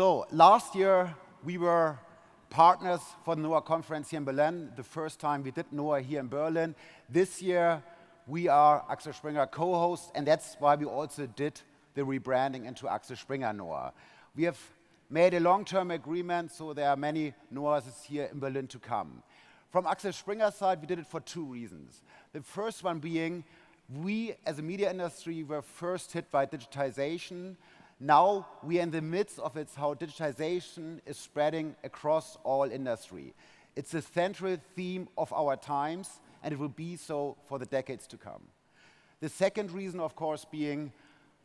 So last year, we were partners for the NOAH conference here in Berlin. The first time we did NOAH here in Berlin. This year, we are Axel Springer co-hosts, and that's why we also did the rebranding into Axel Springer NOAH. We have made a long-term agreement, so there are many NOAHs here in Berlin to come. From Axel Springer's side, we did it for two reasons. The first one being, we as a media industry were first hit by digitization. Now we are in the midst of how digitization is spreading across all industry. It's a central theme of our times, and it will be so for the decades to come. The second reason, of course, being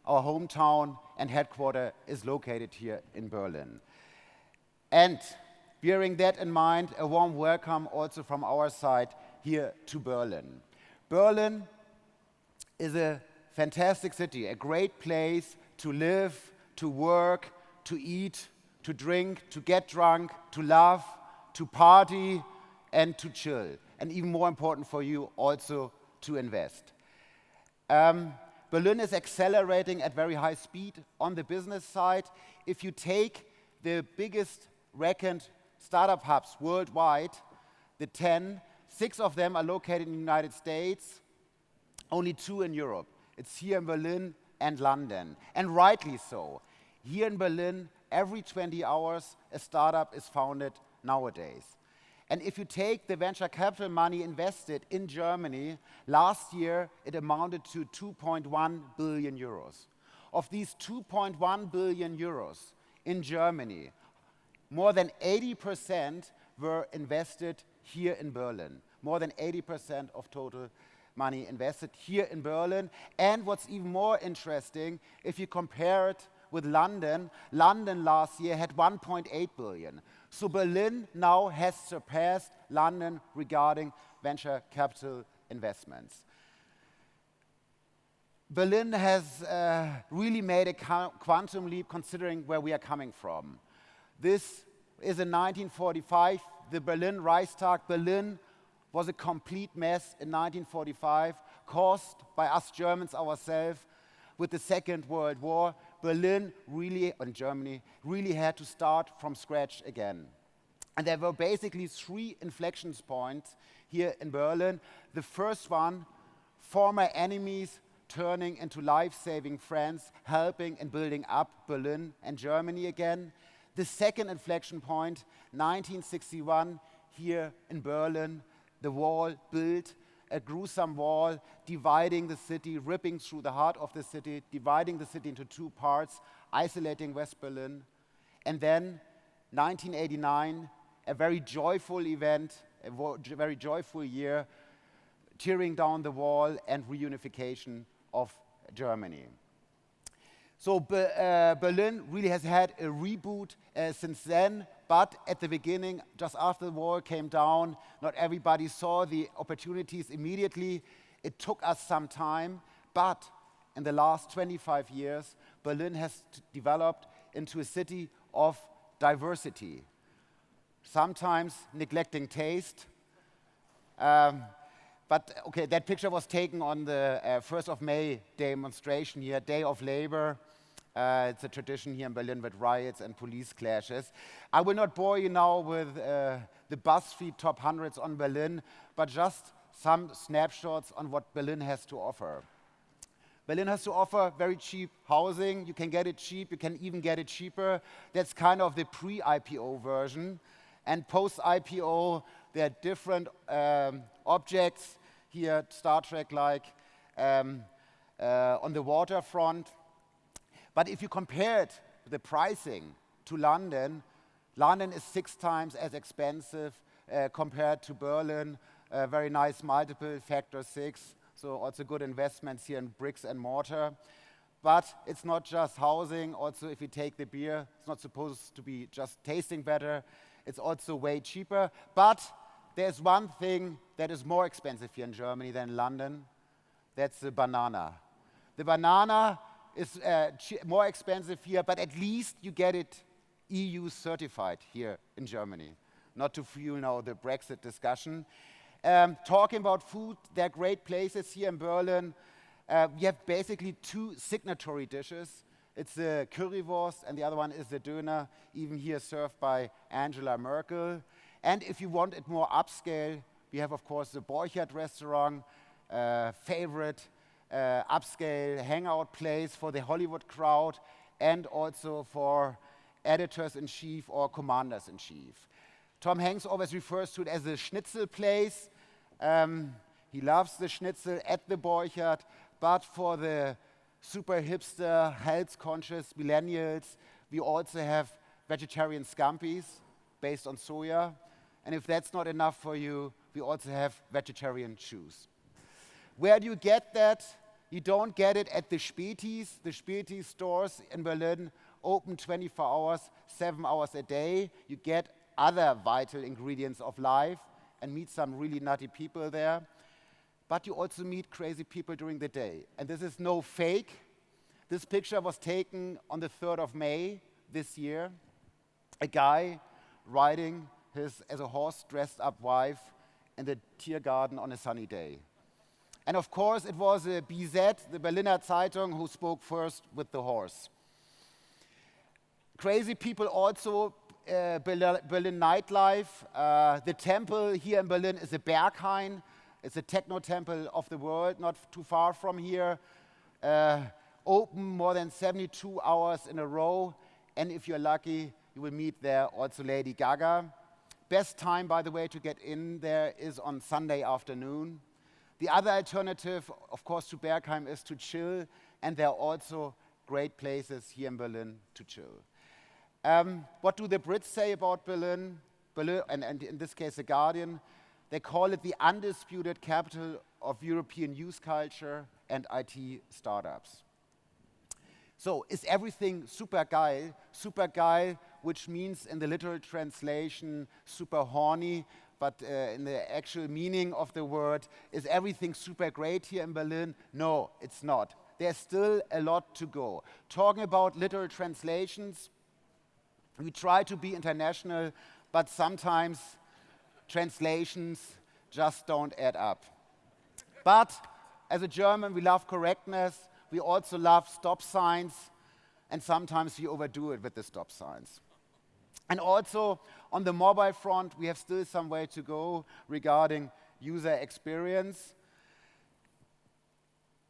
our hometown and headquarters is located here in Berlin. And bearing that in mind, a warm welcome also from our side here to Berlin. Berlin is a fantastic city, a great place to live, to work, to eat, to drink, to get drunk, to laugh, to party, and to chill. And even more important for you, also to invest. Berlin is accelerating at very high speed on the business side. If you take the biggest reckoned startup hubs worldwide, the 10, 6 of them are located in the United States, only 2 in Europe. It's here in Berlin and London, and rightly so. Here in Berlin, every 20 hours, a startup is founded nowadays. And if you take the venture capital money invested in Germany, last year it amounted to 2.1 billion euros. Of these 2.1 billion euros in Germany, more than 80% were invested here in Berlin. More than 80% of total money invested here in Berlin. And what's even more interesting, if you compare it with London, London last year had 1.8 billion. So Berlin now has surpassed London regarding venture capital investments. Berlin has really made a quantum leap considering where we are coming from. This is in 1945, the Berlin Reichstag. Berlin was a complete mess in 1945, caused by us Germans ourselves with the Second World War. Berlin really, and Germany, really had to start from scratch again. And there were basically 3 inflection points here in Berlin. The first one, former enemies turning into life-saving friends, helping and building up Berlin and Germany again. The second inflection point, 1961, here in Berlin, the wall built, a gruesome wall dividing the city, ripping through the heart of the city, dividing the city into 2 parts, isolating West Berlin. And then 1989, a very joyful event, a very joyful year, tearing down the wall and reunification of Germany. So Berlin really has had a reboot since then, but at the beginning, just after the wall came down, not everybody saw the opportunities immediately. It took us some time, but in the last 25 years, Berlin has developed into a city of diversity, sometimes neglecting taste. But okay, that picture was taken on the 1st of May demonstration here, Day of Labor. It's a tradition here in Berlin with riots and police clashes. I will not bore you now with the BuzzFeed top 100s on Berlin, but just some snapshots on what Berlin has to offer. Berlin has to offer very cheap housing. You can get it cheap, you can even get it cheaper. That's kind of the pre-IPO version. And post-IPO, there are different objects here, Star Trek-like, on the waterfront. But if you compare it, the pricing to London, London is 6 times as expensive compared to Berlin. Very nice multiple, factor 6. So also good investments here in bricks and mortar. But it's not just housing. Also, if you take the beer, it's not supposed to be just tasting better. It's also way cheaper. But there's one thing that is more expensive here in Germany than in London. That's the banana. The banana is more expensive here, but at least you get it EU certified here in Germany. Not to fuel now the Brexit discussion. Talking about food, there are great places here in Berlin. We have basically 2 signatory dishes. It's the currywurst, and the other one is the döner, even here served by Angela Merkel. And if you want it more upscale, we have, of course, the Borchardt restaurant, favorite upscale hangout place for the Hollywood crowd, and also for editors-in-chief or commanders-in-chief. Tom Hanks always refers to it as the schnitzel place. He loves the schnitzel at the Borchardt, but for the super hipster, health-conscious millennials, we also have vegetarian scampi's based on soya. And if that's not enough for you, we also have vegetarian shoes. Where do you get that? You don't get it at the Spätis. The Spätis stores in Berlin open 24 hours, 7 hours a day. You get other vital ingredients of life and meet some really nutty people there. But you also meet crazy people during the day. And this is no fake. This picture was taken on the 3rd of May this year. A guy riding his, as a horse-dressed-up wife in the Tiergarten on a sunny day. And of course, it was a BZ, the Berliner Zeitung, who spoke first with the horse. Crazy people also, Berlin nightlife. The temple here in Berlin is a Berghain. It's a techno temple of the world, not too far from here. Open more than 72 hours in a row. And if you're lucky, you will meet there also Lady Gaga. Best time, by the way, to get in there is on Sunday afternoon. The other alternative, of course, to Berghain is to chill. And there are also great places here in Berlin to chill. What do the Brits say about Berlin? Berlin, and in this case, The Guardian. They call it the undisputed capital of European youth culture and IT startups. So is everything super geil? Super geil, which means in the literal translation, super horny, but in the actual meaning of the word, is everything super great here in Berlin? No, it's not. There's still a lot to go. Talking about literal translations, we try to be international, but sometimes translations just don't add up. But as a German, we love correctness. We also love stop signs, and sometimes we overdo it with the stop signs. And also, on the mobile front, we have still some way to go regarding user experience.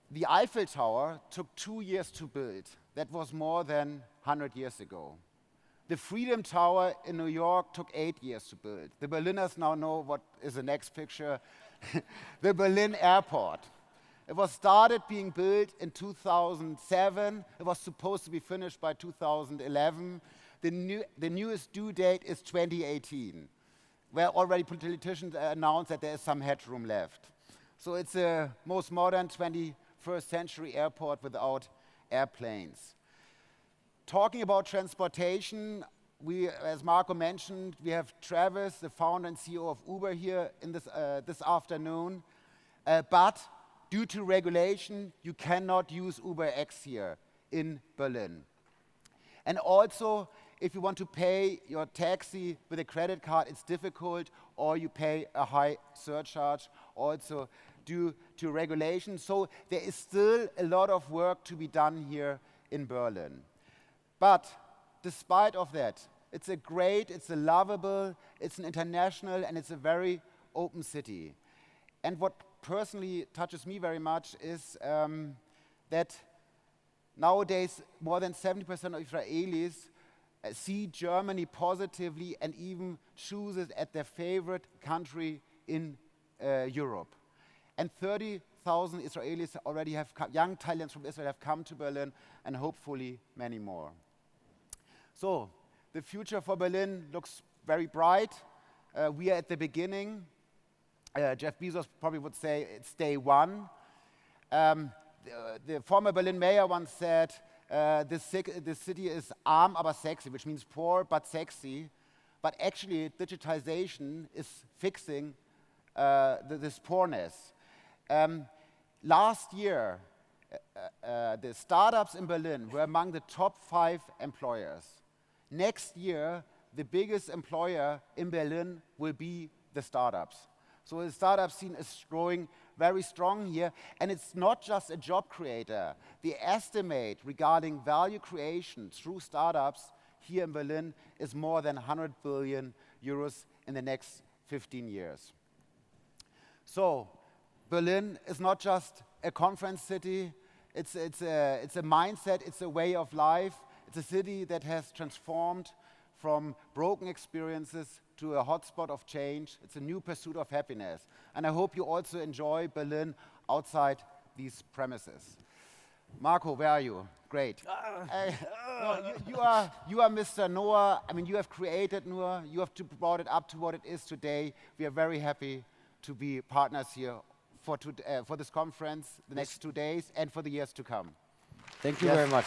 The Eiffel Tower took 2 years to build. That was more than 100 years ago. The Freedom Tower in New York took 8 years to build. The Berliners now know what is the next picture. The Berlin Airport. It was started being built in 2007. It was supposed to be finished by 2011. The newest due date is 2018, where already politicians announced that there is some headroom left. So it's the most modern 21st century airport without airplanes. Talking about transportation, as Marco mentioned, we have Travis, the founder and CEO of Uber, here in this afternoon. But due to regulation, you cannot use UberX here in Berlin. And also, if you want to pay your taxi with a credit card, it's difficult, or you pay a high surcharge, also due to regulation. So there is still a lot of work to be done here in Berlin. But despite of that, it's a great, it's a lovable, it's an international, and it's a very open city. And what personally touches me very much is that nowadays more than 70% of Israelis see Germany positively and even choose it as their favorite country in Europe. And 30,000 Israelis already have come, young talents from Israel have come to Berlin, and hopefully many more. So the future for Berlin looks very bright. We are at the beginning. Jeff Bezos probably would say it's day one. The former Berlin mayor once said, the city is arm aber sexy, which means poor but sexy. But actually, digitization is fixing this poorness. Last year, the startups in Berlin were among the top 5 employers. Next year, the biggest employer in Berlin will be the startups. So the startup scene is growing very strong here, and it's not just a job creator. The estimate regarding value creation through startups here in Berlin is more than 100 billion euros in the next 15 years. So Berlin is not just a conference city, it's a mindset, it's a way of life. It's a city that has transformed from broken experiences to a hotspot of change. It's a new pursuit of happiness. And I hope you also enjoy Berlin outside these premises. Marco, where are you? Great. No, you are Mr. NOAH. I mean, you have created NOAH. You have brought it up to what it is today. We are very happy to be partners here for this conference, the next 2 days, and for the years to come. Thank you very much.